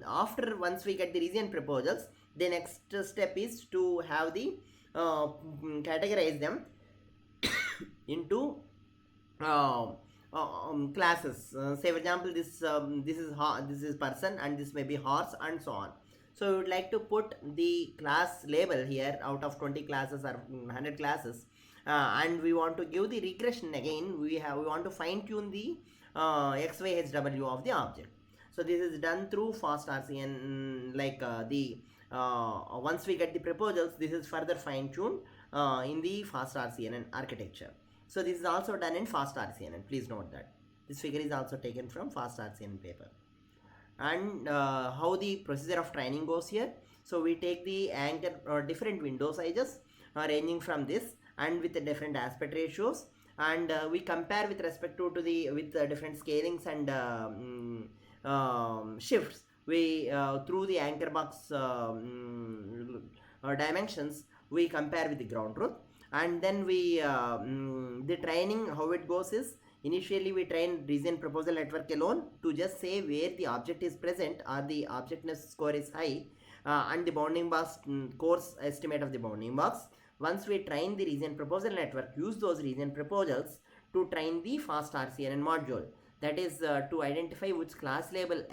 after once we get the region proposals, the next step is to have the categorize them into classes. Say for example, this is person, and this may be horse, and so on. So we would like to put the class label here out of 20 classes or 100 classes, and we want to give the regression again. We want to fine tune the x, y, h, w of the object. So this is done through fast RCN, once we get the proposals, this is further fine tuned in the fast RCN architecture. So this is also done in fast RCN, please note that this figure is also taken from fast RCN paper. And how the procedure of training goes here. So we take the anchor or different window sizes ranging from this and with the different aspect ratios, and we compare with respect to the different scalings and shifts. We through the anchor box dimensions, we compare with the ground truth, and then we the training, how it goes is, initially we train region proposal network alone to just say where the object is present or the objectness score is high, and the bounding box course estimate of the bounding box. Once we train the region proposal network, use those region proposals to train the fast RCN module. That is to identify which class label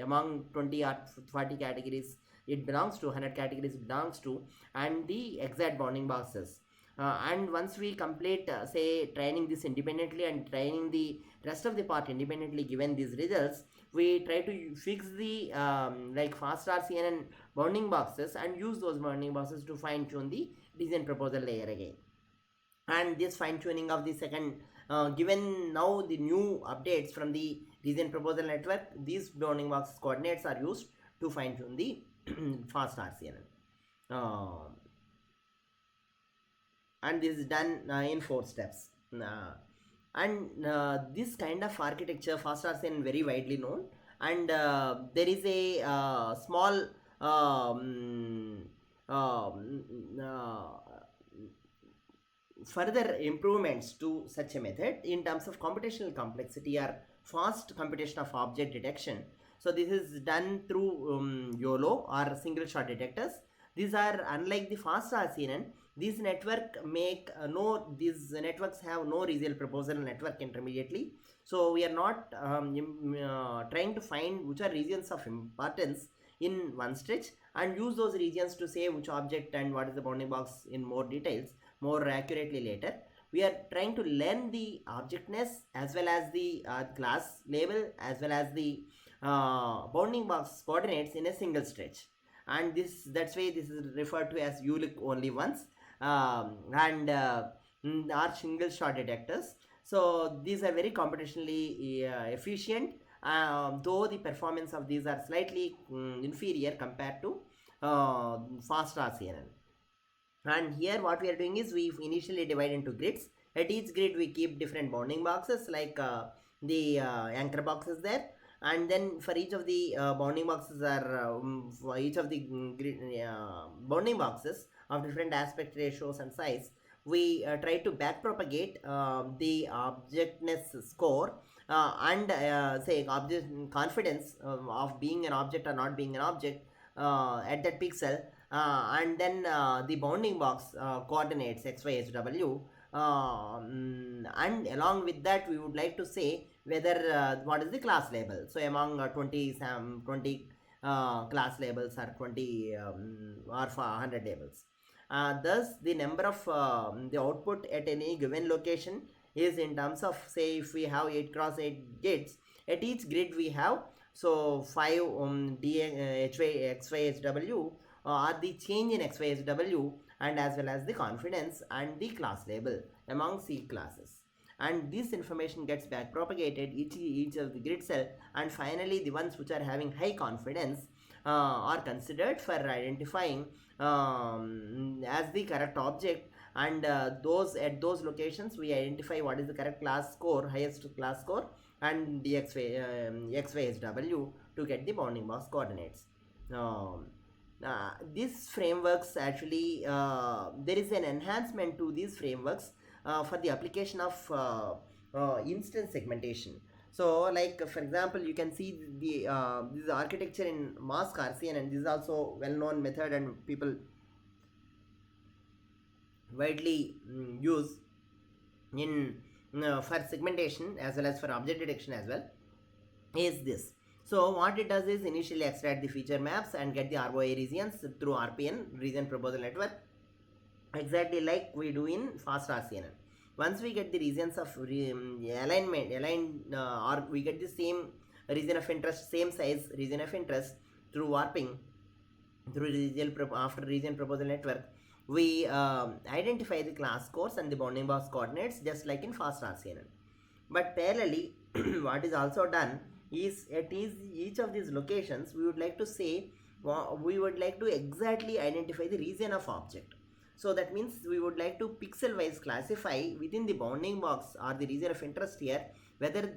among 20 or 40 categories it belongs to, 100 categories it belongs to, and the exact bounding boxes. And once we complete say training this independently and training the rest of the part independently, given these results, we try to fix the fast RCN and bounding boxes and use those bounding boxes to fine tune the region proposal layer again. And this fine tuning of the second given now the new updates from the region proposal network, these bounding box coordinates are used to fine tune the fast RCN. And this is done in 4 steps. And this kind of architecture, fast RCN, very widely known, and there is a small further improvements to such a method in terms of computational complexity or fast computation of object detection. So this is done through YOLO or single shot detectors. These are unlike the fast RCN. These networks have no regional proposal network intermediately. So we are not trying to find which are regions of importance in one stretch and use those regions to say which object and what is the bounding box in more details, more accurately later. We are trying to learn the objectness as well as the class label as well as the bounding box coordinates in a single stretch. And that's why this is referred to as ULIC only once, and are single shot detectors. So these are very computationally efficient, though the performance of these are slightly inferior compared to fast RCN. And here what we are doing is we initially divide into grids. At each grid we keep different bounding boxes like the anchor boxes there, and then for each of the bounding boxes are for each of the bounding boxes of different aspect ratios and size, we try to backpropagate the objectness score and say object confidence of being an object or not being an object at that pixel, and then the bounding box coordinates x, y, h, w, and along with that we would like to say whether what is the class label. So among 20 class labels or 20 or 100 labels, thus the number of the output at any given location is in terms of, say if we have 8 cross 8 grids, at each grid we have so 5 XYHW are the change in XYHW, and as well as the confidence and the class label among C classes. And this information gets back propagated each of the grid cell, and finally the ones which are having high confidence are considered for identifying as the correct object, and those at those locations we identify what is the correct class score, highest class score, and the XYHW to get the bounding box coordinates. These frameworks actually there is an enhancement to these frameworks for the application of instance segmentation. So like for example you can see the this architecture in mask RCN, and this is also well known method and people widely use in for segmentation as well as for object detection as well, is this. So what it does is initially extract the feature maps and get the ROI regions through RPN, region proposal network, exactly like we do in fast RCN. Once we get the regions of aligned or we get the same region of interest, same size region of interest through warping through after region proposal network, we identify the class scores and the bounding box coordinates just like in fast RCN. But parallelly what is also done is at each of these locations we would like to say we would like to exactly identify the region of object. So that means we would like to pixel wise classify within the bounding box or the region of interest here whether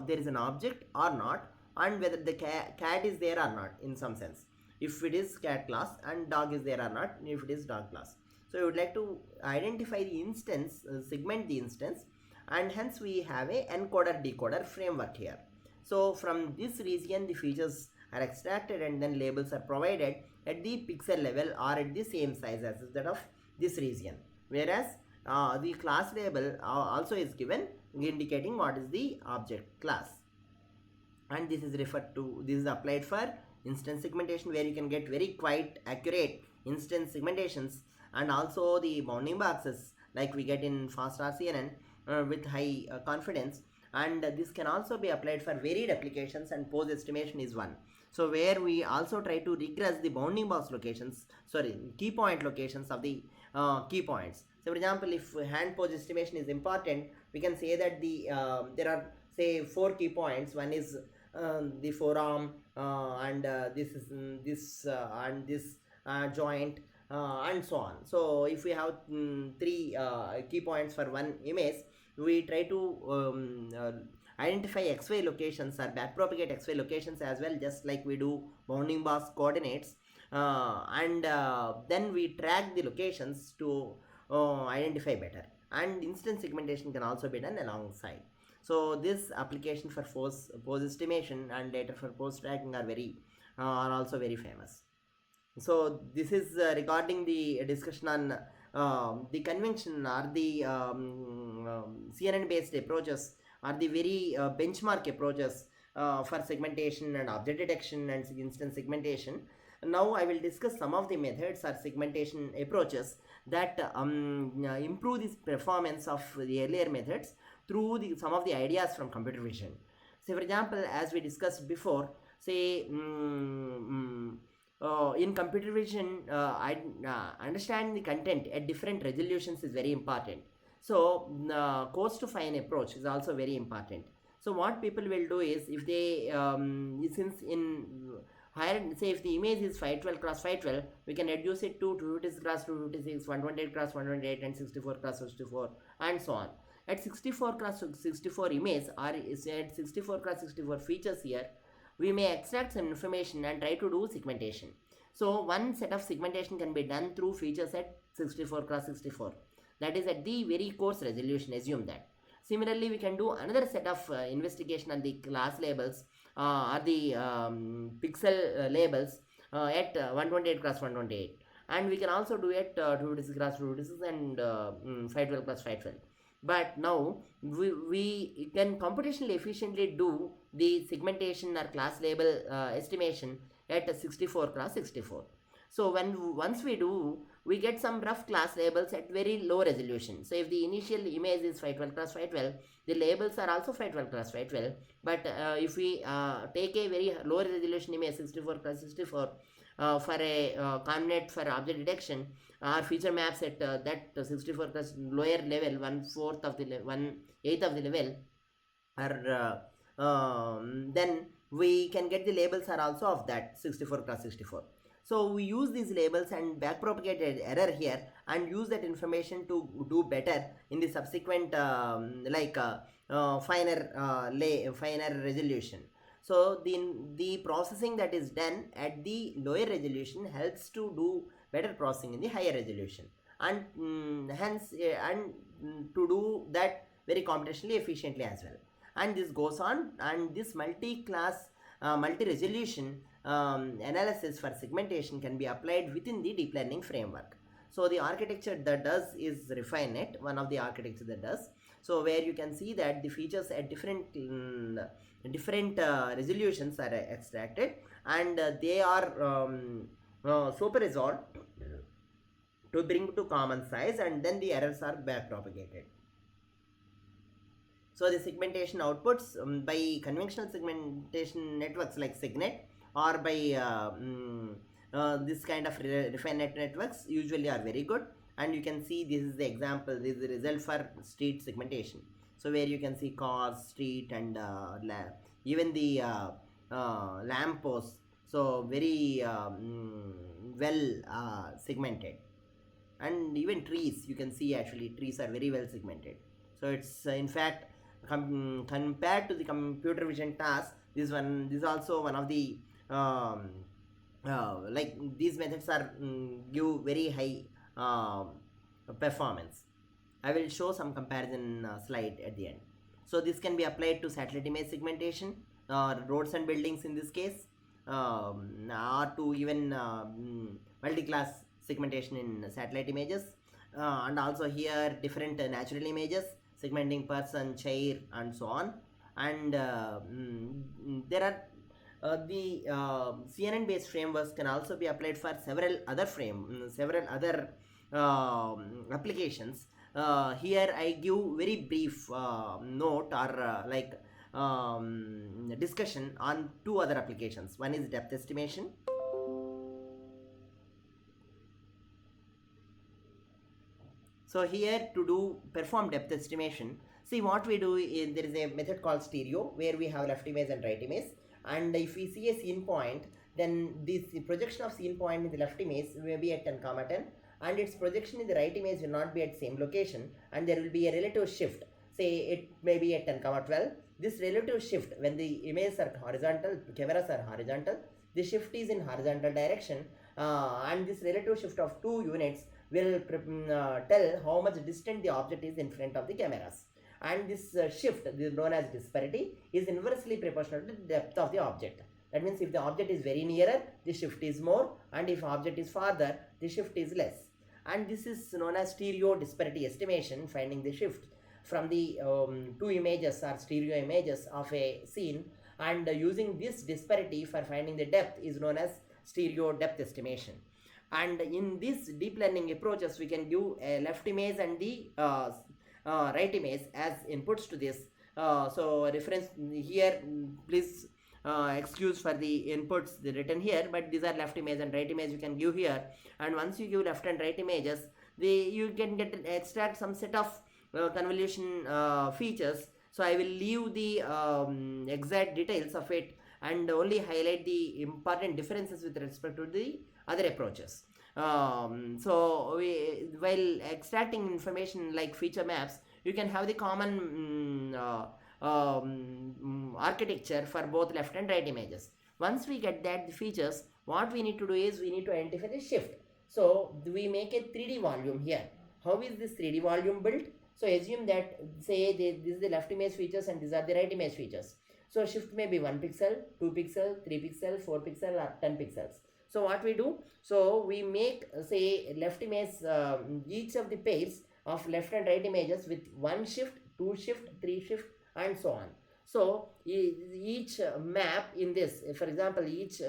there is an object or not, and whether the cat is there or not in some sense, if it is cat class, and dog is there or not if it is dog class. So we would like to identify the instance, segment the instance, and hence we have a encoder decoder framework here. So from this region the features are extracted and then labels are provided at the pixel level or at the same size as that of this region, whereas the class label also is given indicating what is the object class, and this is referred to, this is applied for instance segmentation where you can get very quite accurate instance segmentations, and also the bounding boxes like we get in fast RCN with high confidence, and this can also be applied for varied applications, and pose estimation is one. So where we also try to regress the bounding box locations, sorry, key point locations of the key points. So for example, if hand pose estimation is important, we can say that the there are say 4 key points. One is the forearm, and this is and this joint, and so on. So if we have 3 key points for one image, we try to identify XY locations or backpropagate XY locations as well, just like we do bounding box coordinates, and then we track the locations to identify better, and instance segmentation can also be done alongside. So this application for pose estimation and later for pose tracking are also very famous. So this is regarding the discussion on the convention or the CNN based approaches are the very benchmark approaches for segmentation and object detection and instance segmentation. Now I will discuss some of the methods or segmentation approaches that improve the performance of the earlier methods through some of the ideas from computer vision. So for example, as we discussed before, say in computer vision, understand the content at different resolutions is very important. So coarse to fine approach is also very important. So what people will do is, if they since in higher, say if the image is 512 cross 512, we can reduce it to 256 cross 256, 128 cross 128, and 64 cross 64, and so on. At 64 cross 64 image, or at 64 cross 64 features here, we may extract some information and try to do segmentation. So one set of segmentation can be done through feature set 64 cross 64. that is at the very coarse resolution, assume that. Similarly, we can do another set of investigation on the class labels or the pixel labels at 128 cross 128, and we can also do it 256 cross 256 and 512 cross 512. But now we can computationally efficiently do the segmentation or class label estimation at 64 cross 64. So once we do, we get some rough class labels at very low resolution. So if the initial image is 512 cross 512, the labels are also 512 cross 512. But if we take a very low resolution image 64 cross 64 for a coordinate for object detection, our feature maps at that 64 cross lower level, 1/4 of the 1/8 of the level, or then we can get the labels are also of that 64 cross 64. So we use these labels and backpropagated error here and use that information to do better in the subsequent finer resolution. So the processing that is done at the lower resolution helps to do better processing in the higher resolution, and hence to do that very computationally efficiently as well. And this goes on, and this multi-class multi-resolution analysis for segmentation can be applied within the deep learning framework. So the architecture that does is RefineNet, one of the architecture that does. So where you can see that the features at different resolutions are extracted, and they are super resolved to bring to common size, and then the errors are back propagated. So the segmentation outputs by conventional segmentation networks like SegNet, or by this kind of RefineNet networks usually are very good. And you can see this is the example, this is the result for street segmentation. So where you can see cars, street, and even the lamp posts. So very well segmented. And even trees, you can see actually trees are very well segmented. So it's in fact compared to the computer vision task, this is also one of the like these methods are give very high performance. I will show some comparison slide at the end. So this can be applied to satellite image segmentation, roads and buildings in this case, or to even multi-class segmentation in satellite images, and also here different natural images segmenting person, chair, and so on. And there are the CNN based frameworks can also be applied for several other applications. Here I give very brief note or discussion on two other applications. One is depth estimation. So here to perform depth estimation, see what we do is there is a method called stereo where we have left image and right image, and if we see a scene point, then this projection of scene point in the left image may be at 10,10, and its projection in the right image will not be at same location, and there will be a relative shift. Say it may be at 10,12. This relative shift, when the images are horizontal, cameras are horizontal, the shift is in horizontal direction, and this relative shift of 2 units will tell how much distant the object is in front of the cameras. And this shift, known as disparity, is inversely proportional to the depth of the object. That means if the object is very nearer, the shift is more, and if object is farther, the shift is less. And this is known as stereo disparity estimation, finding the shift from the two images or stereo images of a scene, and using this disparity for finding the depth is known as stereo depth estimation. And in these deep learning approaches, we can give a left image and the right image as inputs to this. So reference here, please excuse for the inputs written here, but these are left image and right image you can give here. And once you give left and right images, you can extract some set of convolution features. So I will leave the exact details of it and only highlight the important differences with respect to the other approaches. So while extracting information like feature maps, you can have the common architecture for both left and right images. Once we get that the features, what we need to do is we need to identify the shift. So we make a 3D volume here. how is this 3D volume built? So assume that, say this is the left image features and these are the right image features. So shift may be 1 pixel, 2 pixel, 3 pixel, 4 pixel or 10 pixels. So what we do? So we make say left image, each of the pairs of left and right images with 1 shift, 2 shift, 3 shift and so on. So each map in this, for example, each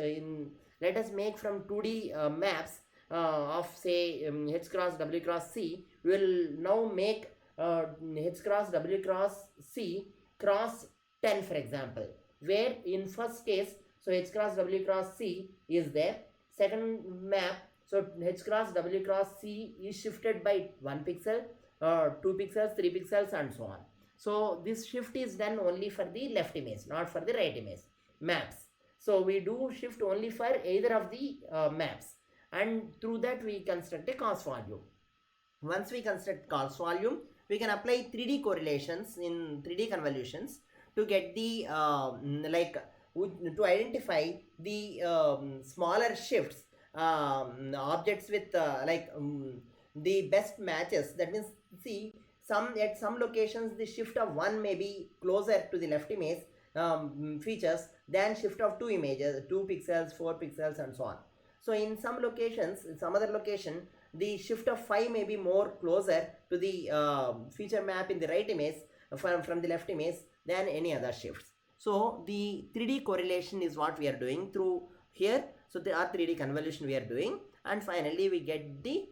let us make from 2D maps of say H cross W cross C. We will now make H cross W cross C cross 10, for example, where in first case, so H cross W cross C is there. Second map, so H cross W cross C is shifted by 1 pixel, 2 pixels, 3 pixels and so on. So this shift is done only for the left image, not for the right image maps. So we do shift only for either of the maps, and through that we construct a cos volume. Once we construct cos volume, we can apply 3D correlations in 3D convolutions to get the to identify the smaller shifts, objects with the best matches. That means, see, at some locations the shift of 1 may be closer to the left image features than shift of 2 images, 2 pixels, 4 pixels and so on. So in some locations, in some other location, the shift of 5 may be more closer to the feature map in the right image from the left image than any other shifts. So the 3D correlation is what we are doing through here. So there are 3D convolution we are doing, and finally we get the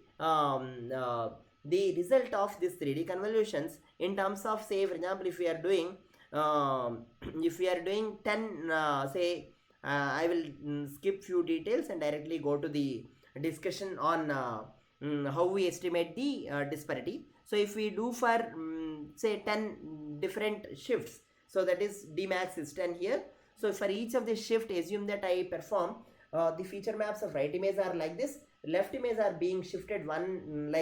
result of this 3D convolutions in terms of, say, for example, if we are doing 10 I will skip few details and directly go to the discussion on how we estimate the disparity. So if we do for say 10 different shifts, so that is D max is 10 here. So for each of the shift, assume that I perform the feature maps of right image are like this. Left image are being shifted 1,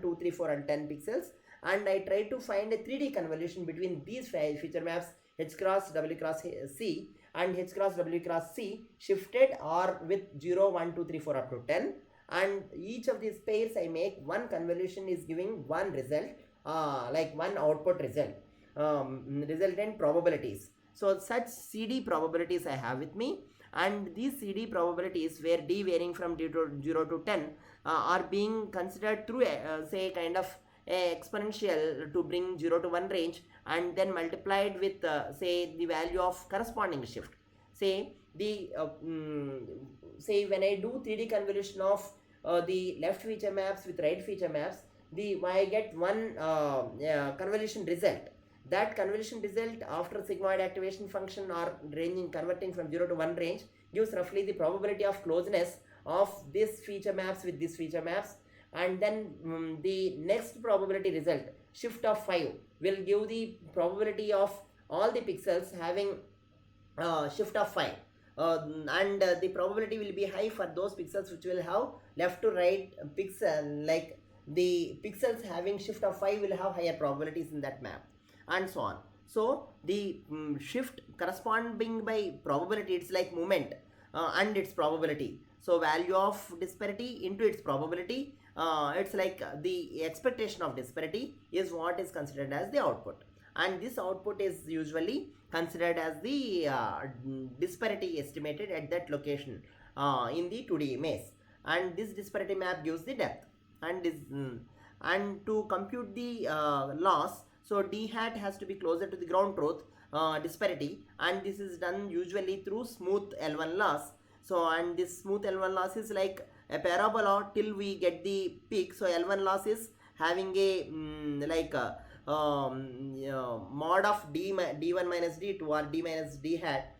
2, 3, 4 and 10 pixels, and I try to find a 3D convolution between these feature maps H cross W cross C and H cross W cross C shifted or with 0, 1, 2, 3, 4 up to 10, and each of these pairs I make one convolution is giving one result, one output result, resultant probabilities. So such CD probabilities I have with me, and these CD probabilities where D varying from 0 to 10 are being considered through say kind of a exponential to bring 0 to 1 range, and then multiplied with say the value of corresponding shift. Say the say when I do 3D convolution of the left feature maps with right feature maps, I get one convolution result. That convolution result after sigmoid activation function or ranging converting from 0 to 1 range gives roughly the probability of closeness of this feature maps with this feature maps, and then the next probability result shift of 5 will give the probability of all the pixels having shift of 5, and the probability will be high for those pixels which will have left to right pixel, like the pixels having shift of 5 will have higher probabilities in that map, and so on. So the shift corresponding by probability, it's like movement and its probability. So value of disparity into its probability, it's like the expectation of disparity is what is considered as the output, and this output is usually considered as the disparity estimated at that location in the 2D image, and this disparity map gives the depth, and this and to compute the loss, so D hat has to be closer to the ground truth disparity, and this is done usually through smooth L1 loss. So and this smooth L1 loss is like a parabola till we get the peak. So L1 loss is having a mod of D1 minus D2 or D minus D hat.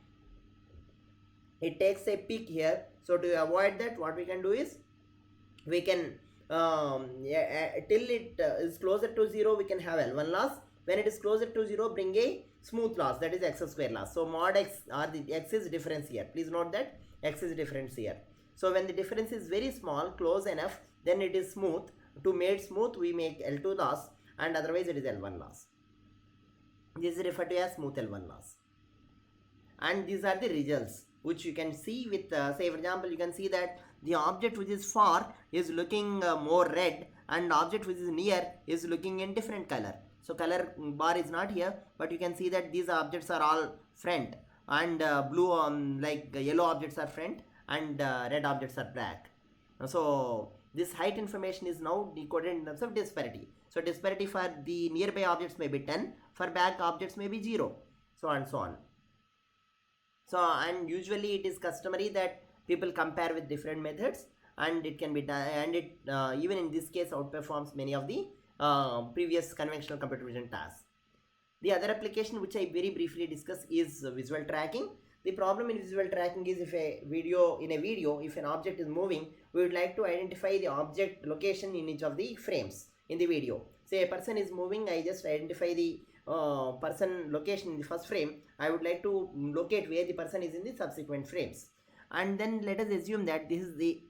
It takes a peak here. So to avoid that, what we can do is we can till it is closer to 0 we can have L1 loss. When it is closer to 0, bring a smooth loss, that is x square loss. So mod x, or the x is difference here. Please note that x is difference here. So when the difference is very small, close enough, then it is smooth. To make smooth, we make L2 loss, and otherwise it is L1 loss. This is referred to as smooth L1 loss. And these are the results which you can see with say for example, you can see that the object which is far is looking more red and object which is near is looking in different color. So color bar is not here, but you can see that these objects are all front, and blue like yellow objects are front, and red objects are back. So this height information is now decoded in terms of disparity. So disparity for the nearby objects may be 10, for back objects may be 0, so and so on. So, and usually it is customary that people compare with different methods, and it can be done, and it even in this case outperforms many of the previous conventional computer vision tasks. The other application which I very briefly discuss is visual tracking. The problem in visual tracking is if a video, if an object is moving, we would like to identify the object location in each of the frames in the video. Say a person is moving, I just identify the person location in the first frame. I would like to locate where the person is in the subsequent frames. And then let us assume that this is the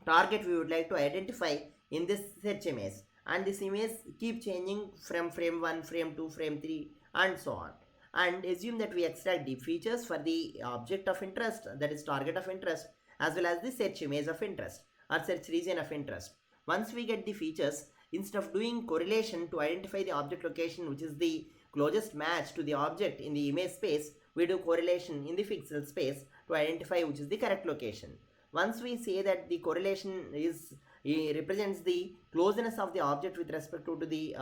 target we would like to identify in this search image, and this image keep changing from frame 1, frame 2, frame 3 and so on. And assume that we extract deep features for the object of interest, that is target of interest, as well as the search image of interest or search region of interest. Once we get the features, instead of doing correlation to identify the object location which is the closest match to the object in the image space, we do correlation in the pixel space to identify which is the correct location. Once we say that the correlation is represents the closeness of the object with respect to the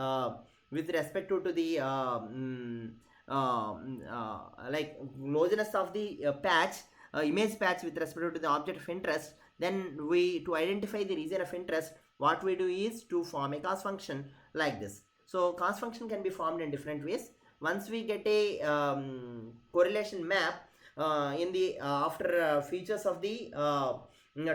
like closeness of the patch, image patch with respect to the object of interest, then we, to identify the region of interest, what we do is to form a cost function like this. So cost function can be formed in different ways. Once we get a correlation map in the after features of the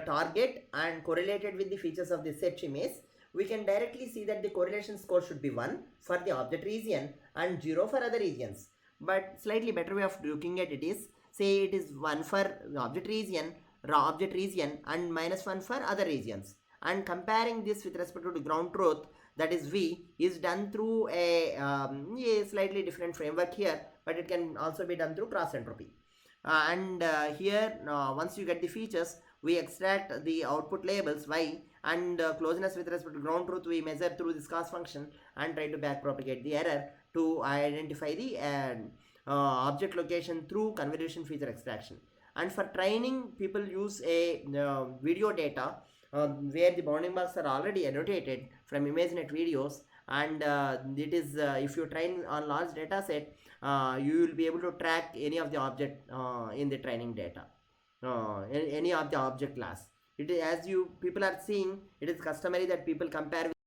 target and correlated with the features of the search image, we can directly see that the correlation score should be 1 for the object region and 0 for other regions. But slightly better way of looking at it is, say it is 1 for the object region and -1 for other regions, and comparing this with respect to the ground truth, that is V, is done through a slightly different framework here, but it can also be done through cross entropy. Here once you get the features, we extract the output labels Y, and closeness with respect to ground truth we measure through this cost function and try to back propagate the error to identify the object location through convolution feature extraction. And for training, people use a video data where the bounding marks are already annotated from ImageNet videos, and it is if you train on large data set, you will be able to track any of the object in the training data, any of the object class. It is, as you people are seeing, it is customary that people compare